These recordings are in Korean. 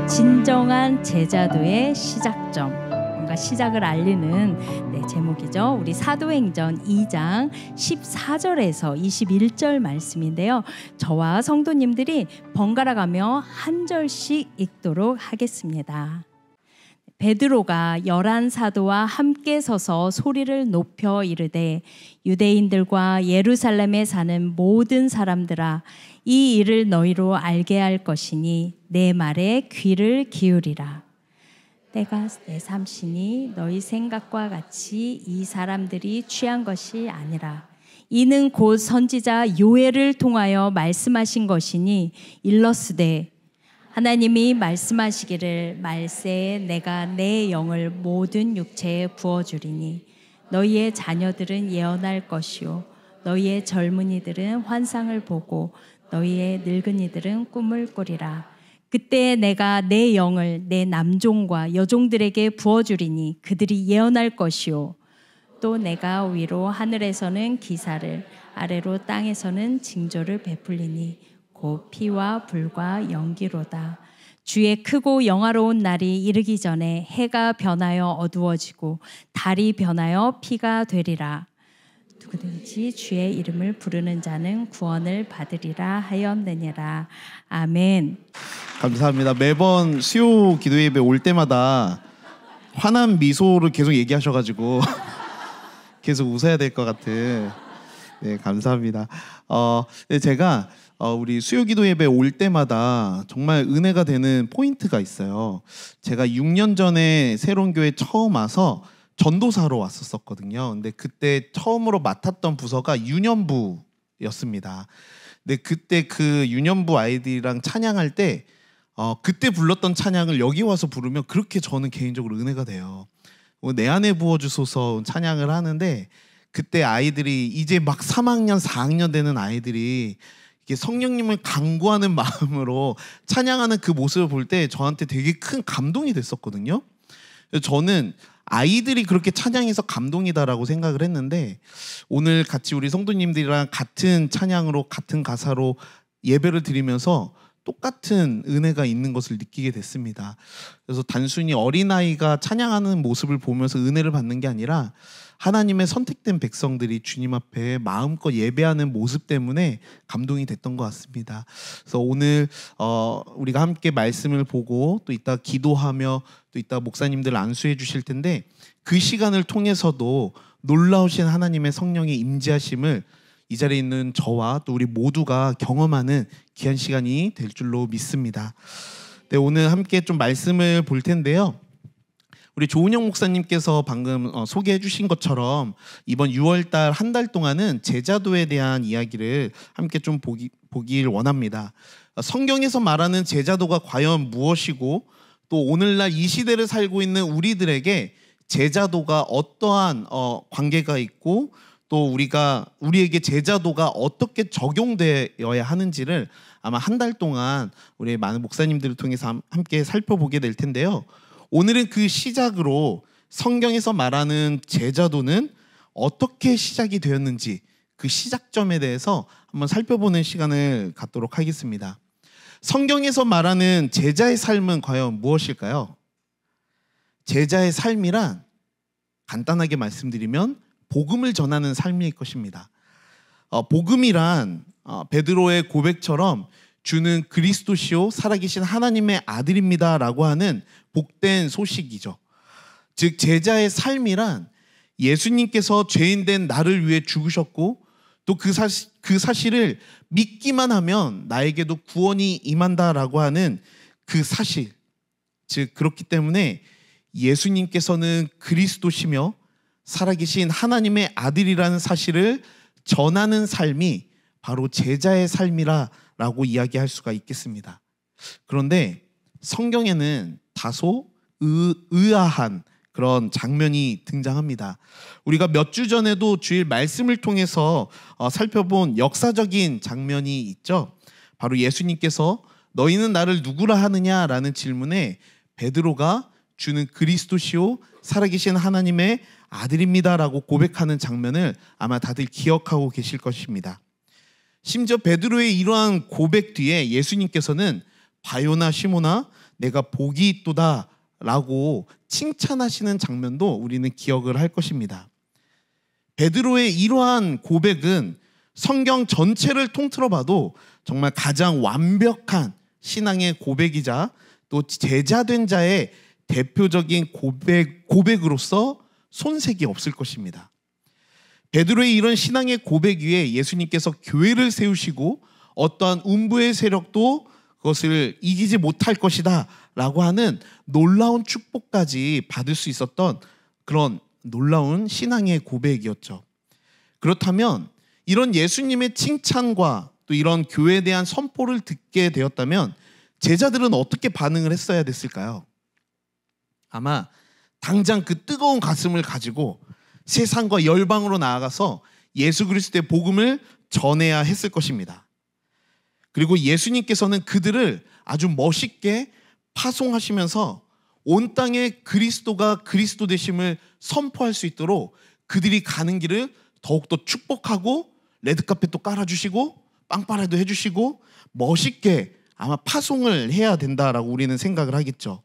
진정한 제자도의 시작점, 뭔가 시작을 알리는 제목이죠. 우리 사도행전 2장 14절에서 21절 말씀인데요. 저와 성도님들이 번갈아 가며 한 절씩 읽도록 하겠습니다. 베드로가 11사도와 함께 서서 소리를 높여 이르되 유대인들과 예루살렘에 사는 모든 사람들아, 이 일을 너희로 알게 할 것이니 내 말에 귀를 기울이라. 때가 내 삼시니 너희 생각과 같이 이 사람들이 취한 것이 아니라 이는 곧 선지자 요엘을 통하여 말씀하신 것이니 일러스되 하나님이 말씀하시기를 말세에 내가 내 영을 모든 육체에 부어주리니 너희의 자녀들은 예언할 것이요 너희의 젊은이들은 환상을 보고 너희의 늙은이들은 꿈을 꾸리라. 그때 내가 내 영을 내 남종과 여종들에게 부어주리니 그들이 예언할 것이요 또 내가 위로 하늘에서는 기사를 아래로 땅에서는 징조를 베풀리니 곧 피와 불과 연기로다. 주의 크고 영화로운 날이 이르기 전에 해가 변하여 어두워지고 달이 변하여 피가 되리라. 누구든지 주의 이름을 부르는 자는 구원을 받으리라 하였느니라. 아멘. 감사합니다. 매번 수요 기도 예배 올 때마다 환한 미소를 계속 얘기하셔가지고 계속 웃어야 될 것 같은. 네, 감사합니다. 네, 제가 우리 수요 기도 예배 올 때마다 정말 은혜가 되는 포인트가 있어요. 제가 6년 전에 새로운 교회 처음 와서 전도사로 왔었거든요. 근데 그때 처음으로 맡았던 부서가 유년부였습니다. 근데 그때 그 유년부 아이들이랑 찬양할 때 그때 불렀던 찬양을 여기 와서 부르면 그렇게 저는 개인적으로 은혜가 돼요. 내 안에 부어주소서 찬양을 하는데 그때 아이들이 이제 막 3학년, 4학년 되는 아이들이 이게 성령님을 간구하는 마음으로 찬양하는 그 모습을 볼 때 저한테 되게 큰 감동이 됐었거든요. 저는 아이들이 그렇게 찬양해서 감동이다라고 생각을 했는데 오늘 같이 우리 성도님들이랑 같은 찬양으로 같은 가사로 예배를 드리면서 똑같은 은혜가 있는 것을 느끼게 됐습니다. 그래서 단순히 어린아이가 찬양하는 모습을 보면서 은혜를 받는 게 아니라 하나님의 선택된 백성들이 주님 앞에 마음껏 예배하는 모습 때문에 감동이 됐던 것 같습니다. 그래서 오늘 우리가 함께 말씀을 보고 또 이따 기도하며 또 이따 목사님들 안수해 주실 텐데 그 시간을 통해서도 놀라우신 하나님의 성령의 임재하심을 이 자리에 있는 저와 또 우리 모두가 경험하는 귀한 시간이 될 줄로 믿습니다. 네, 오늘 함께 좀 말씀을 볼 텐데요. 우리 조은영 목사님께서 방금 소개해 주신 것처럼 이번 6월달 한 달 동안은 제자도에 대한 이야기를 함께 좀 보길 원합니다. 성경에서 말하는 제자도가 과연 무엇이고 또 오늘날 이 시대를 살고 있는 우리들에게 제자도가 어떠한 관계가 있고 또 우리에게 제자도가 어떻게 적용되어야 하는지를 아마 한 달 동안 우리 많은 목사님들을 통해서 함께 살펴보게 될 텐데요. 오늘은 그 시작으로 성경에서 말하는 제자도는 어떻게 시작이 되었는지 그 시작점에 대해서 한번 살펴보는 시간을 갖도록 하겠습니다. 성경에서 말하는 제자의 삶은 과연 무엇일까요? 제자의 삶이란 간단하게 말씀드리면 복음을 전하는 삶일 것입니다. 복음이란 베드로의 고백처럼 주는 그리스도시요 살아계신 하나님의 아들입니다 라고 하는 복된 소식이죠. 즉 제자의 삶이란 예수님께서 죄인된 나를 위해 죽으셨고 또 그 사실을 믿기만 하면 나에게도 구원이 임한다라고 하는 그 사실. 즉 그렇기 때문에 예수님께서는 그리스도시며 살아계신 하나님의 아들이라는 사실을 전하는 삶이 바로 제자의 삶이라고 이야기할 수가 있겠습니다. 그런데 성경에는 다소 의아한 그런 장면이 등장합니다. 우리가 몇 주 전에도 주일 말씀을 통해서 살펴본 역사적인 장면이 있죠. 바로 예수님께서 너희는 나를 누구라 하느냐라는 질문에 베드로가 주는 그리스도시요 살아계신 하나님의 아들입니다라고 고백하는 장면을 아마 다들 기억하고 계실 것입니다. 심지어 베드로의 이러한 고백 뒤에 예수님께서는 바요나 시몬아 내가 복이 있도다 라고 칭찬하시는 장면도 우리는 기억을 할 것입니다. 베드로의 이러한 고백은 성경 전체를 통틀어 봐도 정말 가장 완벽한 신앙의 고백이자 또 제자된 자의 대표적인 고백으로서 손색이 없을 것입니다. 베드로의 이런 신앙의 고백 위에 예수님께서 교회를 세우시고 어떠한 음부의 세력도 그것을 이기지 못할 것이다 라고 하는 놀라운 축복까지 받을 수 있었던 그런 놀라운 신앙의 고백이었죠. 그렇다면 이런 예수님의 칭찬과 또 이런 교회에 대한 선포를 듣게 되었다면 제자들은 어떻게 반응을 했어야 됐을까요? 아마 당장 그 뜨거운 가슴을 가지고 세상과 열방으로 나아가서 예수 그리스도의 복음을 전해야 했을 것입니다. 그리고 예수님께서는 그들을 아주 멋있게 파송하시면서 온 땅에 그리스도가 그리스도 되심을 선포할 수 있도록 그들이 가는 길을 더욱더 축복하고 레드카펫도 깔아주시고 빵빠레도 해주시고 멋있게 아마 파송을 해야 된다라고 우리는 생각을 하겠죠.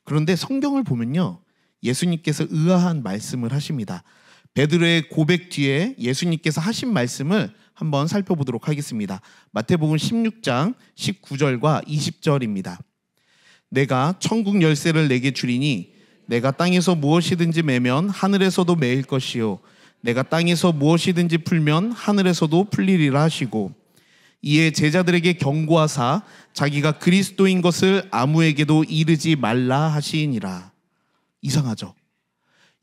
그런데 성경을 보면요, 예수님께서 의아한 말씀을 하십니다. 베드로의 고백 뒤에 예수님께서 하신 말씀을 한번 살펴보도록 하겠습니다. 마태복음 16장 19절과 20절입니다. 내가 천국 열쇠를 내게 주리니 내가 땅에서 무엇이든지 매면 하늘에서도 매일 것이요 내가 땅에서 무엇이든지 풀면 하늘에서도 풀리리라 하시고 이에 제자들에게 경고하사 자기가 그리스도인 것을 아무에게도 이르지 말라 하시니라. 이상하죠?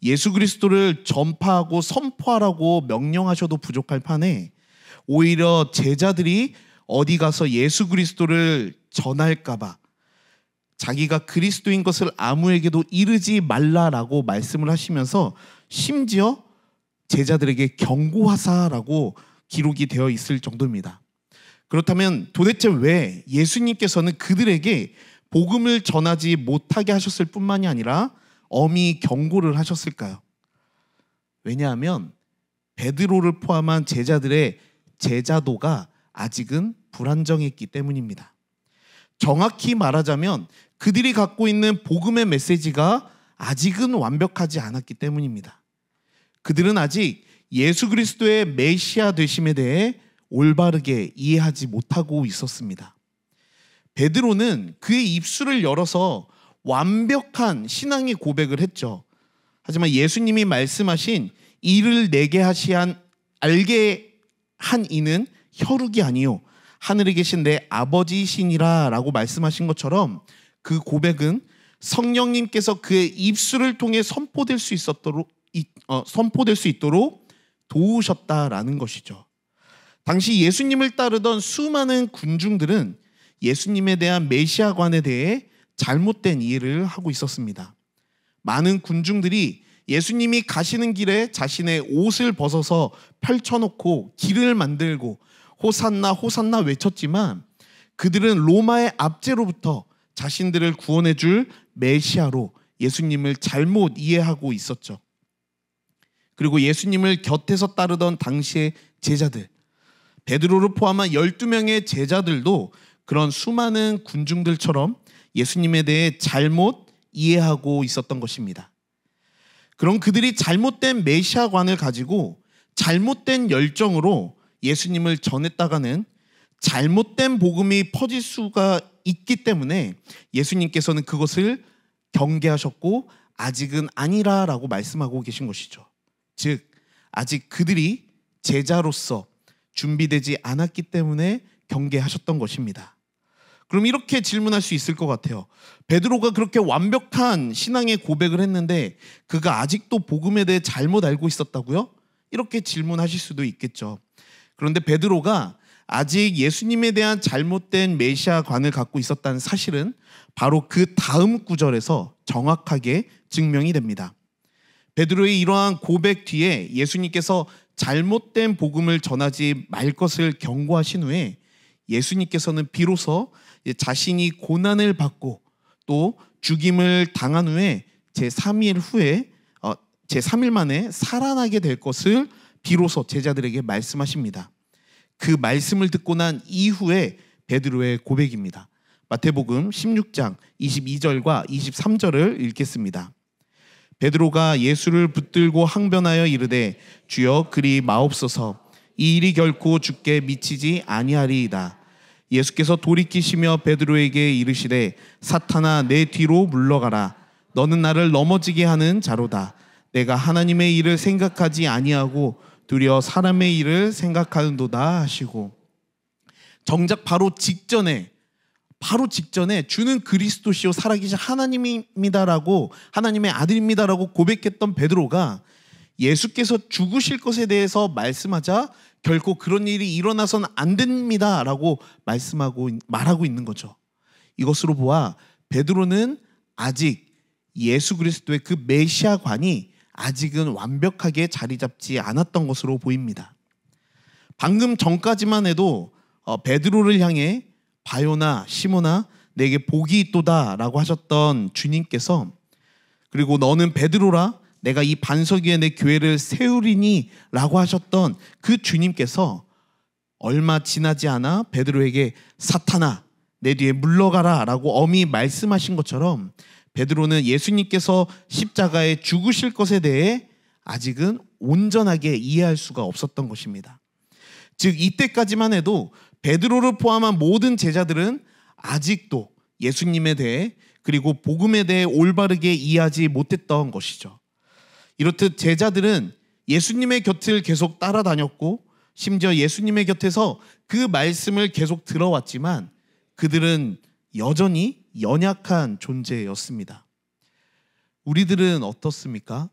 예수 그리스도를 전파하고 선포하라고 명령하셔도 부족할 판에 오히려 제자들이 어디 가서 예수 그리스도를 전할까 봐 자기가 그리스도인 것을 아무에게도 이르지 말라라고 말씀을 하시면서 심지어 제자들에게 경고하사라고 기록이 되어 있을 정도입니다. 그렇다면 도대체 왜 예수님께서는 그들에게 복음을 전하지 못하게 하셨을 뿐만이 아니라 엄히 경고를 하셨을까요? 왜냐하면 베드로를 포함한 제자들의 제자도가 아직은 불안정했기 때문입니다. 정확히 말하자면 그들이 갖고 있는 복음의 메시지가 아직은 완벽하지 않았기 때문입니다. 그들은 아직 예수 그리스도의 메시아 되심에 대해 올바르게 이해하지 못하고 있었습니다. 베드로는 그의 입술을 열어서 완벽한 신앙의 고백을 했죠. 하지만 예수님이 말씀하신 이를 내게 알게 한 이는 혈육이 아니요 하늘에 계신 내 아버지이시니라 라고 말씀하신 것처럼 그 고백은 성령님께서 그의 입술을 통해 선포될 수 있도록 도우셨다라는 것이죠. 당시 예수님을 따르던 수많은 군중들은 예수님에 대한 메시아관에 대해 잘못된 이해를 하고 있었습니다. 많은 군중들이 예수님이 가시는 길에 자신의 옷을 벗어서 펼쳐놓고 길을 만들고 호산나 호산나 외쳤지만 그들은 로마의 압제로부터 자신들을 구원해 줄 메시아로 예수님을 잘못 이해하고 있었죠. 그리고 예수님을 곁에서 따르던 당시의 제자들, 베드로를 포함한 12명의 제자들도 그런 수많은 군중들처럼 예수님에 대해 잘못 이해하고 있었던 것입니다. 그런 그들이 잘못된 메시아관을 가지고 잘못된 열정으로 예수님을 전했다가는 잘못된 복음이 퍼질 수가 있기 때문에 예수님께서는 그것을 경계하셨고 아직은 아니라라고 말씀하고 계신 것이죠. 즉 아직 그들이 제자로서 준비되지 않았기 때문에 경계하셨던 것입니다. 그럼 이렇게 질문할 수 있을 것 같아요. 베드로가 그렇게 완벽한 신앙의 고백을 했는데 그가 아직도 복음에 대해 잘못 알고 있었다고요? 이렇게 질문하실 수도 있겠죠. 그런데 베드로가 아직 예수님에 대한 잘못된 메시아관을 갖고 있었다는 사실은 바로 그 다음 구절에서 정확하게 증명이 됩니다. 베드로의 이러한 고백 뒤에 예수님께서 잘못된 복음을 전하지 말 것을 경고하신 후에 예수님께서는 비로소 자신이 고난을 받고 또 죽임을 당한 후에 제3일 만에 살아나게 될 것을 비로소 제자들에게 말씀하십니다. 그 말씀을 듣고 난 이후에 베드로의 고백입니다. 마태복음 16장 22절과 23절을 읽겠습니다. 베드로가 예수를 붙들고 항변하여 이르되 주여 그리 마옵소서. 이 일이 결코 주께 미치지 아니하리이다. 예수께서 돌이키시며 베드로에게 이르시되 사탄아 내 뒤로 물러가라. 너는 나를 넘어지게 하는 자로다. 내가 하나님의 일을 생각하지 아니하고 도리어 사람의 일을 생각하는도다 하시고, 정작 바로 직전에 주는 그리스도시요 살아계신 하나님입니다라고, 하나님의 아들입니다라고 고백했던 베드로가 예수께서 죽으실 것에 대해서 말씀하자 결코 그런 일이 일어나서는 안 됩니다라고 말하고 있는 거죠. 이것으로 보아 베드로는 아직 예수 그리스도의 그 메시아관이 아직은 완벽하게 자리 잡지 않았던 것으로 보입니다. 방금 전까지만 해도 베드로를 향해 바요나 시몬아 내게 복이 있도다 라고 하셨던 주님께서, 그리고 너는 베드로라 내가 이 반석 위에 내 교회를 세우리니 라고 하셨던 그 주님께서 얼마 지나지 않아 베드로에게 사탄아 내 뒤에 물러가라 라고 엄히 말씀하신 것처럼, 베드로는 예수님께서 십자가에 죽으실 것에 대해 아직은 온전하게 이해할 수가 없었던 것입니다. 즉 이때까지만 해도 베드로를 포함한 모든 제자들은 아직도 예수님에 대해 그리고 복음에 대해 올바르게 이해하지 못했던 것이죠. 이렇듯 제자들은 예수님의 곁을 계속 따라다녔고 심지어 예수님의 곁에서 그 말씀을 계속 들어왔지만 그들은 여전히 연약한 존재였습니다. 우리들은 어떻습니까?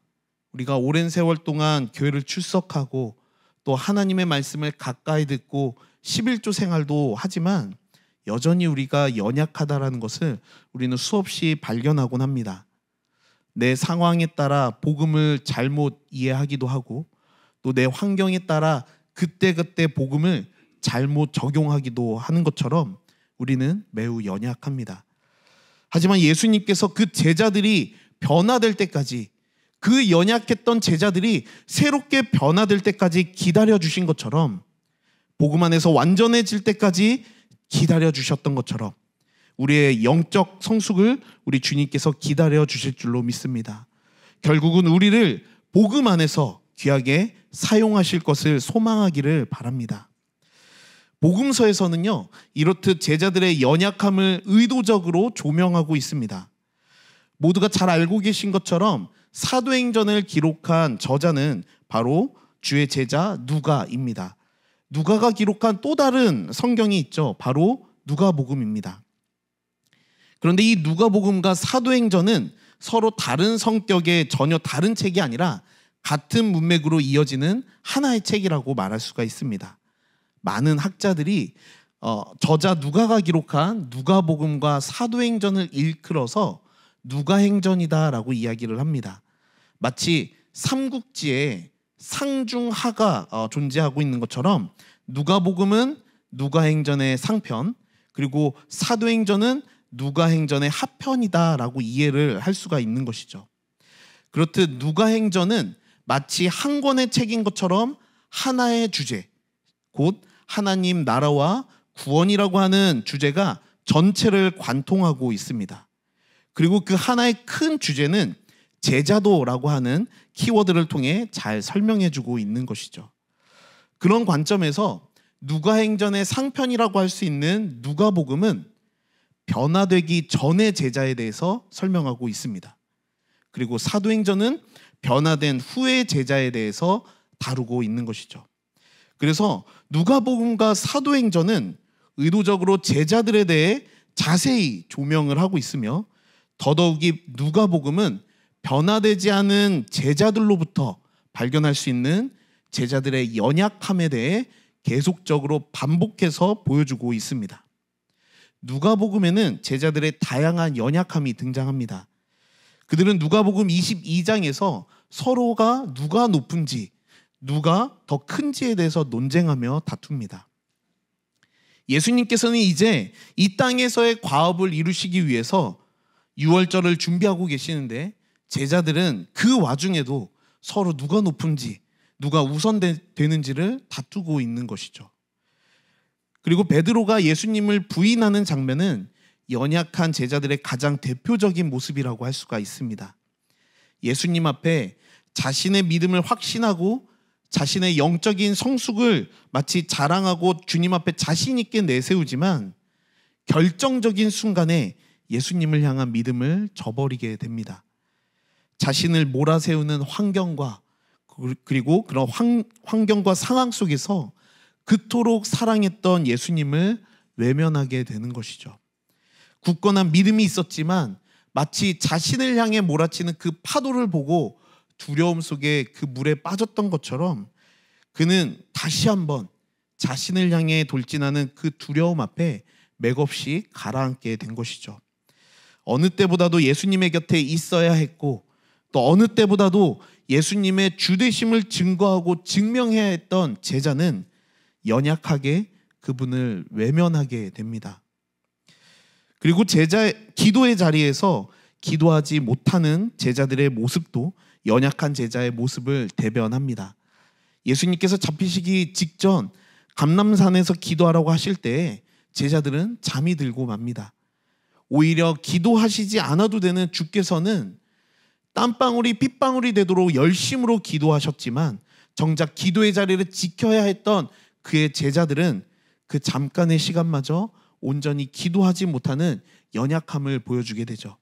우리가 오랜 세월 동안 교회를 출석하고 또 하나님의 말씀을 가까이 듣고 11조 생활도 하지만 여전히 우리가 연약하다라는 것을 우리는 수없이 발견하곤 합니다. 내 상황에 따라 복음을 잘못 이해하기도 하고 또 내 환경에 따라 그때그때 복음을 잘못 적용하기도 하는 것처럼 우리는 매우 연약합니다. 하지만 예수님께서 그 제자들이 변화될 때까지, 그 연약했던 제자들이 새롭게 변화될 때까지 기다려주신 것처럼, 복음 안에서 완전해질 때까지 기다려주셨던 것처럼 우리의 영적 성숙을 우리 주님께서 기다려주실 줄로 믿습니다. 결국은 우리를 복음 안에서 귀하게 사용하실 것을 소망하기를 바랍니다. 복음서에서는요, 이렇듯 제자들의 연약함을 의도적으로 조명하고 있습니다. 모두가 잘 알고 계신 것처럼 사도행전을 기록한 저자는 바로 주의 제자 누가입니다. 누가가 기록한 또 다른 성경이 있죠. 바로 누가복음입니다. 그런데 이 누가복음과 사도행전은 서로 다른 성격의 전혀 다른 책이 아니라 같은 문맥으로 이어지는 하나의 책이라고 말할 수가 있습니다. 많은 학자들이 저자 누가가 기록한 누가복음과 사도행전을 일컬어서 누가행전이다라고 이야기를 합니다. 마치 삼국지에 상중하가 존재하고 있는 것처럼 누가복음은 누가행전의 상편, 그리고 사도행전은 누가행전의 하편이다라고 이해를 할 수가 있는 것이죠. 그렇듯 누가행전은 마치 한 권의 책인 것처럼 하나의 주제, 곧 하나님 나라와 구원이라고 하는 주제가 전체를 관통하고 있습니다. 그리고 그 하나의 큰 주제는 제자도라고 하는 키워드를 통해 잘 설명해주고 있는 것이죠. 그런 관점에서 누가행전의 상편이라고 할 수 있는 누가복음은 변화되기 전의 제자에 대해서 설명하고 있습니다. 그리고 사도행전은 변화된 후의 제자에 대해서 다루고 있는 것이죠. 그래서 누가복음과 사도행전은 의도적으로 제자들에 대해 자세히 조명을 하고 있으며, 더더욱이 누가복음은 변화되지 않은 제자들로부터 발견할 수 있는 제자들의 연약함에 대해 계속적으로 반복해서 보여주고 있습니다. 누가복음에는 제자들의 다양한 연약함이 등장합니다. 그들은 누가복음 22장에서 서로가 누가 높은지, 누가 더 큰지에 대해서 논쟁하며 다툽니다. 예수님께서는 이제 이 땅에서의 과업을 이루시기 위해서 유월절을 준비하고 계시는데 제자들은 그 와중에도 서로 누가 높은지, 누가 우선되는지를 다투고 있는 것이죠. 그리고 베드로가 예수님을 부인하는 장면은 연약한 제자들의 가장 대표적인 모습이라고 할 수가 있습니다. 예수님 앞에 자신의 믿음을 확신하고 자신의 영적인 성숙을 마치 자랑하고 주님 앞에 자신 있게 내세우지만 결정적인 순간에 예수님을 향한 믿음을 저버리게 됩니다. 자신을 몰아세우는 환경과 그리고 그런 환경과 상황 속에서 그토록 사랑했던 예수님을 외면하게 되는 것이죠. 굳건한 믿음이 있었지만 마치 자신을 향해 몰아치는 그 파도를 보고 두려움 속에 그 물에 빠졌던 것처럼 그는 다시 한번 자신을 향해 돌진하는 그 두려움 앞에 맥없이 가라앉게 된 것이죠. 어느 때보다도 예수님의 곁에 있어야 했고 또 어느 때보다도 예수님의 주되심을 증거하고 증명해야 했던 제자는 연약하게 그분을 외면하게 됩니다. 그리고 기도의 자리에서 기도하지 못하는 제자들의 모습도 연약한 제자의 모습을 대변합니다. 예수님께서 잡히시기 직전 감람산에서 기도하라고 하실 때 제자들은 잠이 들고 맙니다. 오히려 기도하시지 않아도 되는 주께서는 땀방울이 핏방울이 되도록 열심으로 기도하셨지만 정작 기도의 자리를 지켜야 했던 그의 제자들은 그 잠깐의 시간마저 온전히 기도하지 못하는 연약함을 보여주게 되죠.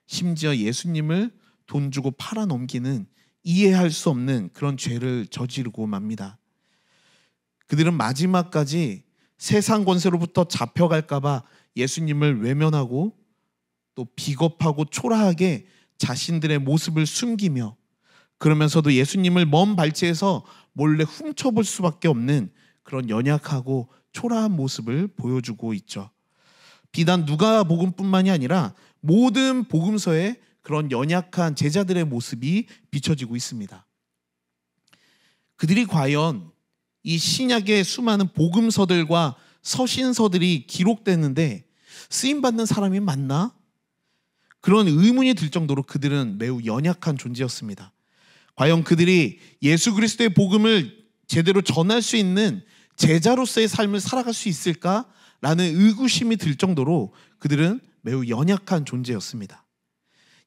심지어 예수님을 돈 주고 팔아넘기는 이해할 수 없는 그런 죄를 저지르고 맙니다. 그들은 마지막까지 세상 권세로부터 잡혀갈까 봐 예수님을 외면하고 또 비겁하고 초라하게 자신들의 모습을 숨기며 그러면서도 예수님을 먼 발치에서 몰래 훔쳐볼 수밖에 없는 그런 연약하고 초라한 모습을 보여주고 있죠. 비단 누가복음뿐만이 아니라 모든 복음서에 그런 연약한 제자들의 모습이 비춰지고 있습니다. 그들이 과연 이 신약의 수많은 복음서들과 서신서들이 기록되는데 쓰임받는 사람이 맞나? 그런 의문이 들 정도로 그들은 매우 연약한 존재였습니다. 과연 그들이 예수 그리스도의 복음을 제대로 전할 수 있는 제자로서의 삶을 살아갈 수 있을까라는 의구심이 들 정도로 그들은 매우 연약한 존재였습니다.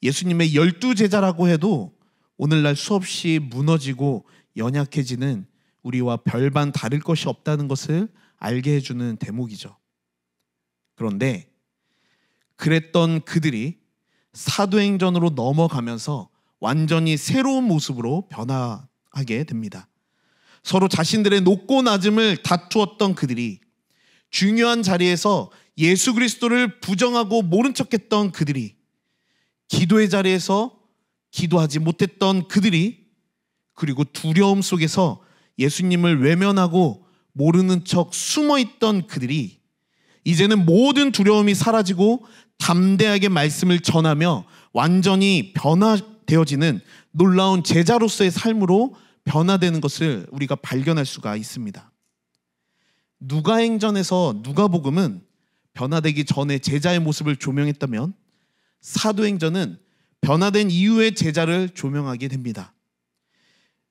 예수님의 12제자라고 해도 오늘날 수없이 무너지고 연약해지는 우리와 별반 다를 것이 없다는 것을 알게 해주는 대목이죠. 그런데 그랬던 그들이 사도행전으로 넘어가면서 완전히 새로운 모습으로 변화하게 됩니다. 서로 자신들의 높고 낮음을 다투었던 그들이, 중요한 자리에서 예수 그리스도를 부정하고 모른 척했던 그들이, 기도의 자리에서 기도하지 못했던 그들이, 그리고 두려움 속에서 예수님을 외면하고 모르는 척 숨어있던 그들이 이제는 모든 두려움이 사라지고 담대하게 말씀을 전하며 완전히 변화되어지는 놀라운 제자로서의 삶으로 변화되는 것을 우리가 발견할 수가 있습니다. 누가행전에서 누가복음은 변화되기 전에 제자의 모습을 조명했다면 사도행전은 변화된 이후의 제자를 조명하게 됩니다.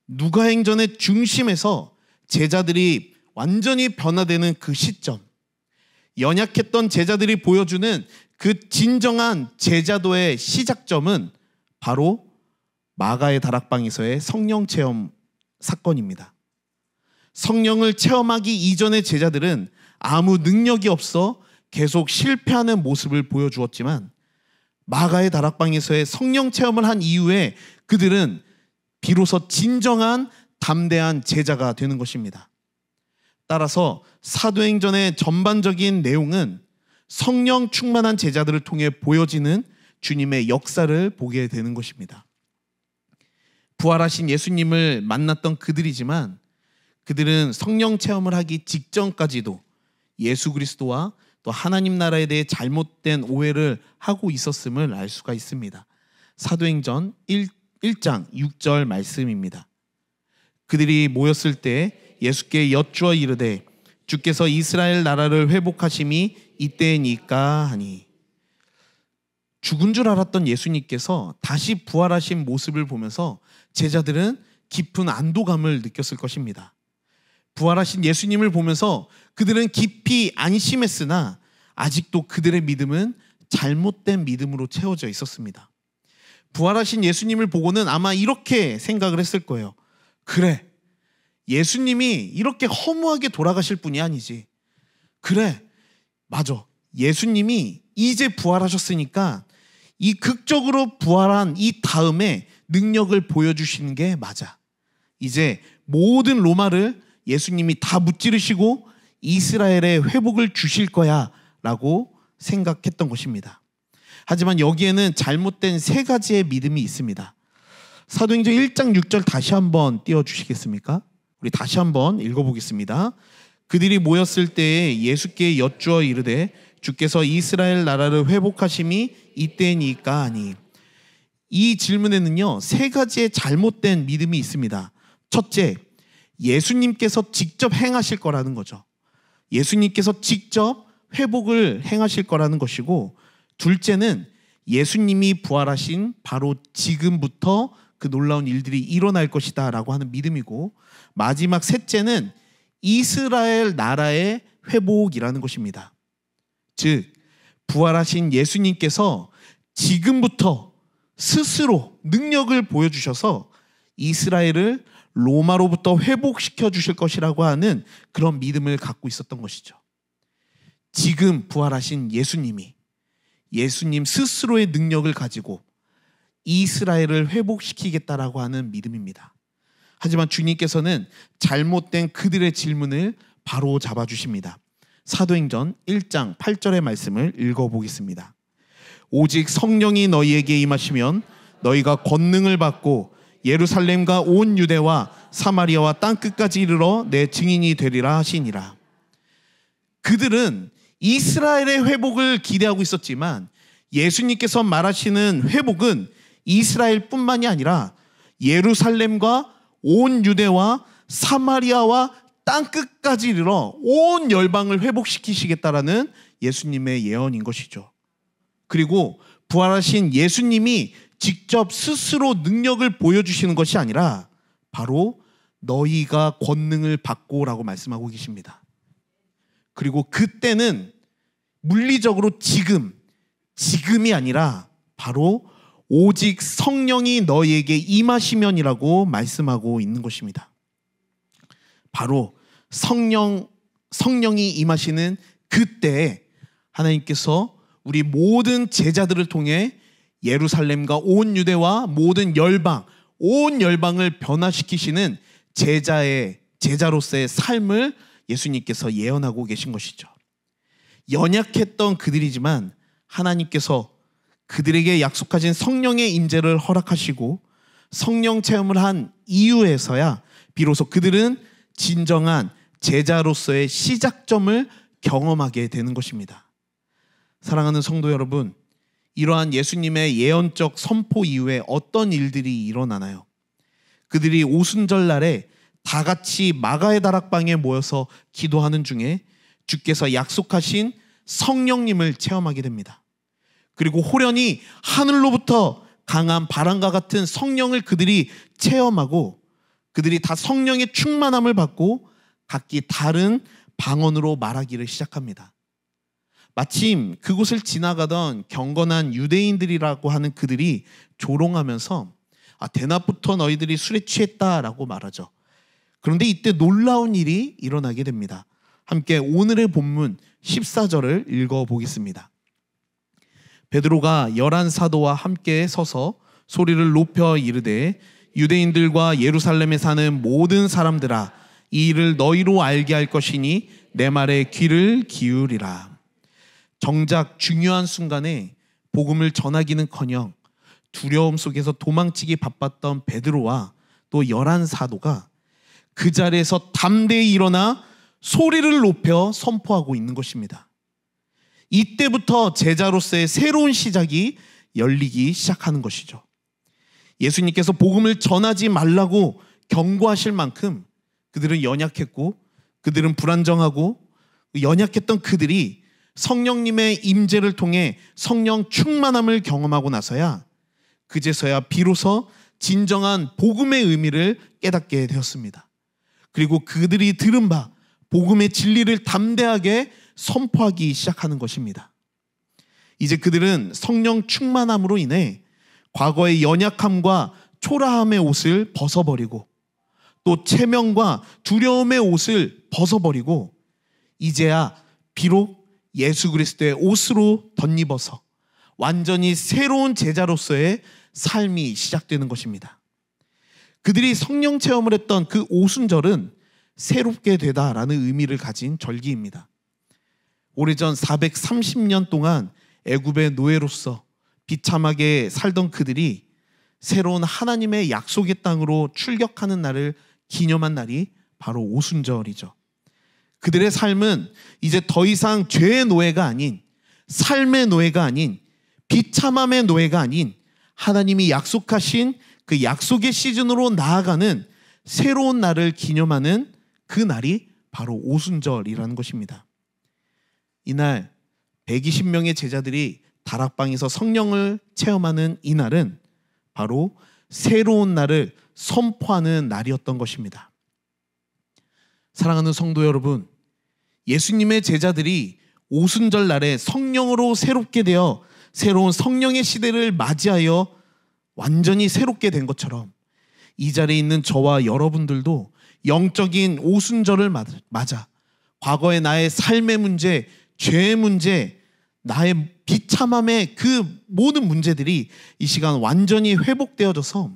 누가행전의 중심에서 제자들이 완전히 변화되는 그 시점, 연약했던 제자들이 보여주는 그 진정한 제자도의 시작점은 바로 마가의 다락방에서의 성령 체험 사건입니다. 성령을 체험하기 이전의 제자들은 아무 능력이 없어 계속 실패하는 모습을 보여주었지만 마가의 다락방에서의 성령 체험을 한 이후에 그들은 비로소 진정한 담대한 제자가 되는 것입니다. 따라서 사도행전의 전반적인 내용은 성령 충만한 제자들을 통해 보여지는 주님의 역사를 보게 되는 것입니다. 부활하신 예수님을 만났던 그들이지만 그들은 성령 체험을 하기 직전까지도 예수 그리스도와 또 하나님 나라에 대해 잘못된 오해를 하고 있었음을 알 수가 있습니다. 사도행전 1장 6절 말씀입니다. 그들이 모였을 때 예수께 여쭈어 이르되 주께서 이스라엘 나라를 회복하심이 이때이니까 하니, 죽은 줄 알았던 예수님께서 다시 부활하신 모습을 보면서 제자들은 깊은 안도감을 느꼈을 것입니다. 부활하신 예수님을 보면서 그들은 깊이 안심했으나 아직도 그들의 믿음은 잘못된 믿음으로 채워져 있었습니다. 부활하신 예수님을 보고는 아마 이렇게 생각을 했을 거예요. 그래, 예수님이 이렇게 허무하게 돌아가실 분이 아니지. 그래, 맞아. 예수님이 이제 부활하셨으니까 이 극적으로 부활한 이 다음에 능력을 보여주시는 게 맞아. 이제 모든 로마를 예수님이 다 무찌르시고 이스라엘의 회복을 주실 거야 라고 생각했던 것입니다. 하지만 여기에는 잘못된 세 가지의 믿음이 있습니다. 사도행전 1장 6절 다시 한번 띄워주시겠습니까? 우리 다시 한번 읽어보겠습니다. 그들이 모였을 때에 예수께 여쭈어 이르되 주께서 이스라엘 나라를 회복하심이 이때니까 하니. 이 질문에는요, 세 가지의 잘못된 믿음이 있습니다. 첫째, 예수님께서 직접 행하실 거라는 거죠. 예수님께서 직접 회복을 행하실 거라는 것이고, 둘째는 예수님이 부활하신 바로 지금부터 그 놀라운 일들이 일어날 것이다 라고 하는 믿음이고, 마지막 셋째는 이스라엘 나라의 회복이라는 것입니다. 즉, 부활하신 예수님께서 지금부터 스스로 능력을 보여주셔서 이스라엘을 로마로부터 회복시켜 주실 것이라고 하는 그런 믿음을 갖고 있었던 것이죠. 지금 부활하신 예수님 스스로의 능력을 가지고 이스라엘을 회복시키겠다라고 하는 믿음입니다. 하지만 주님께서는 잘못된 그들의 질문을 바로 잡아주십니다. 사도행전 1장 8절의 말씀을 읽어보겠습니다. 오직 성령이 너희에게 임하시면 너희가 권능을 받고 예루살렘과 온 유대와 사마리아와 땅끝까지 이르러 내 증인이 되리라 하시니라. 그들은 이스라엘의 회복을 기대하고 있었지만 예수님께서 말하시는 회복은 이스라엘뿐만이 아니라 예루살렘과 온 유대와 사마리아와 땅끝까지 이르러 온 열방을 회복시키시겠다라는 예수님의 예언인 것이죠. 그리고 부활하신 예수님이 직접 스스로 능력을 보여주시는 것이 아니라 바로 너희가 권능을 받고라고 말씀하고 계십니다. 그리고 그때는 물리적으로 지금이 아니라 바로 오직 성령이 너희에게 임하시면이라고 말씀하고 있는 것입니다. 바로 성령이 임하시는 그때에 하나님께서 우리 모든 제자들을 통해 예루살렘과 온 유대와 모든 열방, 온 열방을 변화시키시는 제자로서의 삶을 예수님께서 예언하고 계신 것이죠. 연약했던 그들이지만 하나님께서 그들에게 약속하신 성령의 임재를 허락하시고 성령 체험을 한 이유에서야 비로소 그들은 진정한 제자로서의 시작점을 경험하게 되는 것입니다. 사랑하는 성도 여러분, 이러한 예수님의 예언적 선포 이후에 어떤 일들이 일어나나요? 그들이 오순절 날에 다 같이 마가의 다락방에 모여서 기도하는 중에 주께서 약속하신 성령님을 체험하게 됩니다. 그리고 호련히 하늘로부터 강한 바람과 같은 성령을 그들이 체험하고 그들이 다 성령의 충만함을 받고 각기 다른 방언으로 말하기를 시작합니다. 마침 그곳을 지나가던 경건한 유대인들이라고 하는 그들이 조롱하면서 대낮부터 너희들이 술에 취했다라고 말하죠. 그런데 이때 놀라운 일이 일어나게 됩니다. 함께 오늘의 본문 14절을 읽어보겠습니다. 베드로가 11사도와 함께 서서 소리를 높여 이르되 유대인들과 예루살렘에 사는 모든 사람들아, 이 일을 너희로 알게 할 것이니 내 말에 귀를 기울이라. 정작 중요한 순간에 복음을 전하기는커녕 두려움 속에서 도망치기 바빴던 베드로와 또 11사도가 그 자리에서 담대히 일어나 소리를 높여 선포하고 있는 것입니다. 이때부터 제자로서의 새로운 시작이 열리기 시작하는 것이죠. 예수님께서 복음을 전하지 말라고 경고하실 만큼 그들은 연약했고 그들은 불안정하고 연약했던 그들이 성령님의 임재를 통해 성령 충만함을 경험하고 나서야 그제서야 비로소 진정한 복음의 의미를 깨닫게 되었습니다. 그리고 그들이 들은 바 복음의 진리를 담대하게 선포하기 시작하는 것입니다. 이제 그들은 성령 충만함으로 인해 과거의 연약함과 초라함의 옷을 벗어버리고 또 체면과 두려움의 옷을 벗어버리고 이제야 비록 예수 그리스도의 옷으로 덧입어서 완전히 새로운 제자로서의 삶이 시작되는 것입니다. 그들이 성령 체험을 했던 그 오순절은 새롭게 되다라는 의미를 가진 절기입니다. 오래전 430년 동안 애굽의 노예로서 비참하게 살던 그들이 새로운 하나님의 약속의 땅으로 출격하는 날을 기념한 날이 바로 오순절이죠. 그들의 삶은 이제 더 이상 죄의 노예가 아닌, 삶의 노예가 아닌, 비참함의 노예가 아닌 하나님이 약속하신 그 약속의 시즌으로 나아가는 새로운 날을 기념하는 그 날이 바로 오순절이라는 것입니다. 이날 120명의 제자들이 다락방에서 성령을 체험하는 이 날은 바로 새로운 날을 선포하는 날이었던 것입니다. 사랑하는 성도 여러분, 예수님의 제자들이 오순절 날에 성령으로 새롭게 되어 새로운 성령의 시대를 맞이하여 완전히 새롭게 된 것처럼 이 자리에 있는 저와 여러분들도 영적인 오순절을 맞아 과거의 나의 삶의 문제, 죄의 문제, 나의 비참함의 그 모든 문제들이 이 시간 완전히 회복되어져서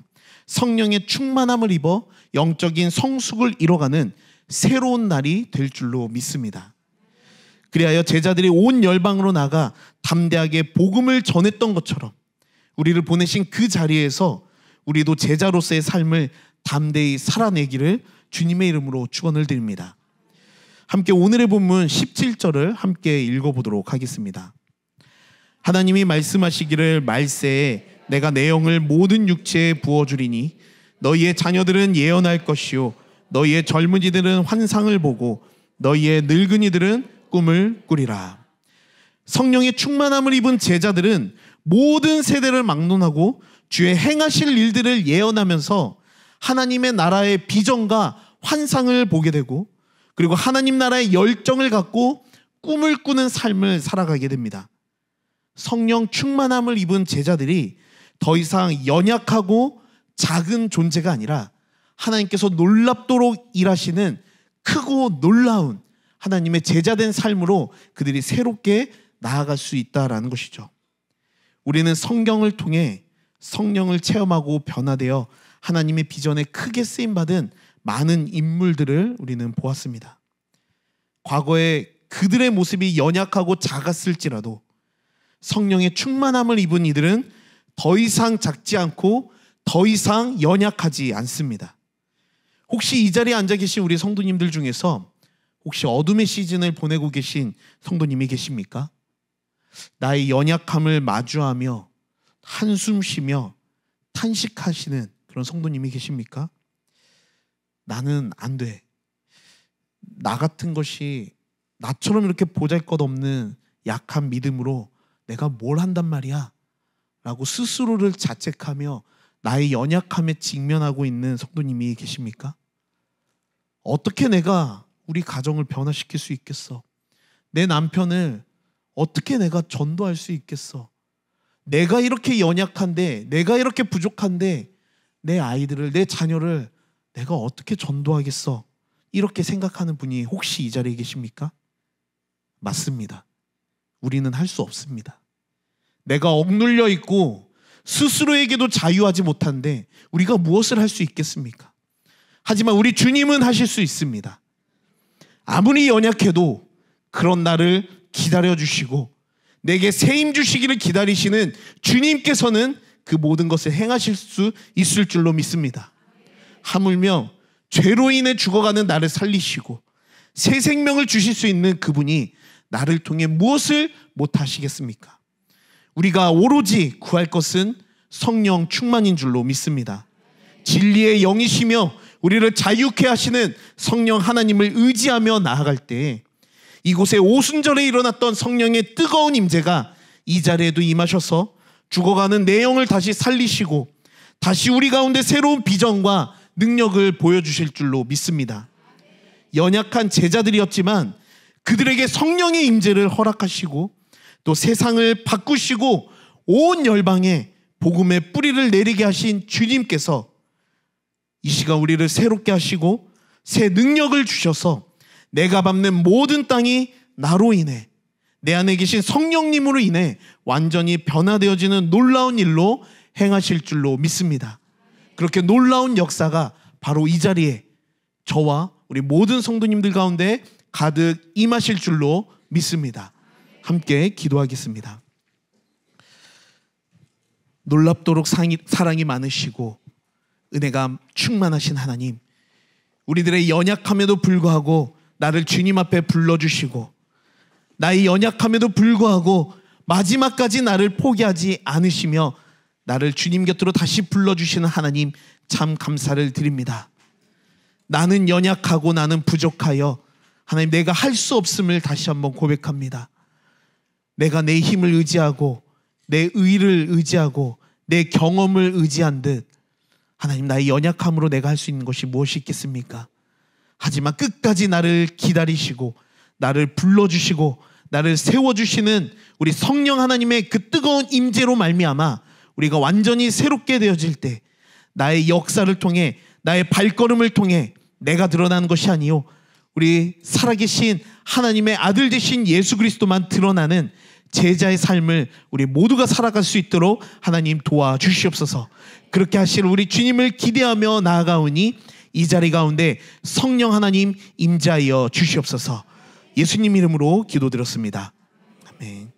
성령의 충만함을 입어 영적인 성숙을 이뤄가는 새로운 날이 될 줄로 믿습니다. 그리하여 제자들이 온 열방으로 나가 담대하게 복음을 전했던 것처럼 우리를 보내신 그 자리에서 우리도 제자로서의 삶을 담대히 살아내기를 주님의 이름으로 축원을 드립니다. 함께 오늘의 본문 17절을 함께 읽어보도록 하겠습니다. 하나님이 말씀하시기를 말세에 내가 내 영을 모든 육체에 부어주리니 너희의 자녀들은 예언할 것이요 너희의 젊은이들은 환상을 보고 너희의 늙은이들은 꿈을 꾸리라. 성령의 충만함을 입은 제자들은 모든 세대를 막론하고 주의 행하실 일들을 예언하면서 하나님의 나라의 비전과 환상을 보게 되고 그리고 하나님 나라의 열정을 갖고 꿈을 꾸는 삶을 살아가게 됩니다. 성령 충만함을 입은 제자들이 더 이상 연약하고 작은 존재가 아니라 하나님께서 놀랍도록 일하시는 크고 놀라운 하나님의 제자된 삶으로 그들이 새롭게 나아갈 수 있다라는 것이죠. 우리는 성경을 통해 성령을 체험하고 변화되어 하나님의 비전에 크게 쓰임받은 많은 인물들을 우리는 보았습니다. 과거에 그들의 모습이 연약하고 작았을지라도 성령의 충만함을 입은 이들은 더 이상 작지 않고 더 이상 연약하지 않습니다. 혹시 이 자리에 앉아 계신 우리 성도님들 중에서 혹시 어둠의 시즌을 보내고 계신 성도님이 계십니까? 나의 연약함을 마주하며 한숨 쉬며 탄식하시는 그런 성도님이 계십니까? 나는 안 돼. 나 같은 것이 나처럼 이렇게 보잘것없는 약한 믿음으로 내가 뭘 한단 말이야? 라고 스스로를 자책하며 나의 연약함에 직면하고 있는 성도님이 계십니까? 어떻게 내가 우리 가정을 변화시킬 수 있겠어? 내 남편을 어떻게 내가 전도할 수 있겠어? 내가 이렇게 연약한데, 내가 이렇게 부족한데 내 아이들을, 내 자녀를 내가 어떻게 전도하겠어? 이렇게 생각하는 분이 혹시 이 자리에 계십니까? 맞습니다. 우리는 할 수 없습니다. 내가 억눌려 있고 스스로에게도 자유하지 못한데 우리가 무엇을 할 수 있겠습니까? 하지만 우리 주님은 하실 수 있습니다. 아무리 연약해도 그런 나를 기다려주시고 내게 세임 주시기를 기다리시는 주님께서는 그 모든 것을 행하실 수 있을 줄로 믿습니다. 하물며 죄로 인해 죽어가는 나를 살리시고 새 생명을 주실 수 있는 그분이 나를 통해 무엇을 못하시겠습니까? 우리가 오로지 구할 것은 성령 충만인 줄로 믿습니다. 진리의 영이시며 우리를 자유케 하시는 성령 하나님을 의지하며 나아갈 때 이곳에 오순절에 일어났던 성령의 뜨거운 임재가 이 자리에도 임하셔서 죽어가는 내 영을 다시 살리시고 다시 우리 가운데 새로운 비전과 능력을 보여주실 줄로 믿습니다. 연약한 제자들이었지만 그들에게 성령의 임재를 허락하시고 또 세상을 바꾸시고 온 열방에 복음의 뿌리를 내리게 하신 주님께서 이 시간 우리를 새롭게 하시고 새 능력을 주셔서 내가 밟는 모든 땅이 나로 인해 내 안에 계신 성령님으로 인해 완전히 변화되어지는 놀라운 일로 행하실 줄로 믿습니다. 그렇게 놀라운 역사가 바로 이 자리에 저와 우리 모든 성도님들 가운데 가득 임하실 줄로 믿습니다. 함께 기도하겠습니다. 놀랍도록 사랑이 많으시고 은혜가 충만하신 하나님, 우리들의 연약함에도 불구하고 나를 주님 앞에 불러주시고 나의 연약함에도 불구하고 마지막까지 나를 포기하지 않으시며 나를 주님 곁으로 다시 불러주시는 하나님, 참 감사를 드립니다. 나는 연약하고 나는 부족하여 하나님, 내가 할 수 없음을 다시 한번 고백합니다. 내가 내 힘을 의지하고 내 의를 의지하고 내 경험을 의지한 듯 하나님, 나의 연약함으로 내가 할 수 있는 것이 무엇이 있겠습니까? 하지만 끝까지 나를 기다리시고 나를 불러주시고 나를 세워주시는 우리 성령 하나님의 그 뜨거운 임재로 말미암아 우리가 완전히 새롭게 되어질 때 나의 역사를 통해 나의 발걸음을 통해 내가 드러나는 것이 아니요 우리 살아계신 하나님의 아들 되신 예수 그리스도만 드러나는 제자의 삶을 우리 모두가 살아갈 수 있도록 하나님 도와주시옵소서. 그렇게 하실 우리 주님을 기대하며 나아가오니 이 자리 가운데 성령 하나님 임재하여 주시옵소서. 예수님 이름으로 기도드렸습니다. 아멘.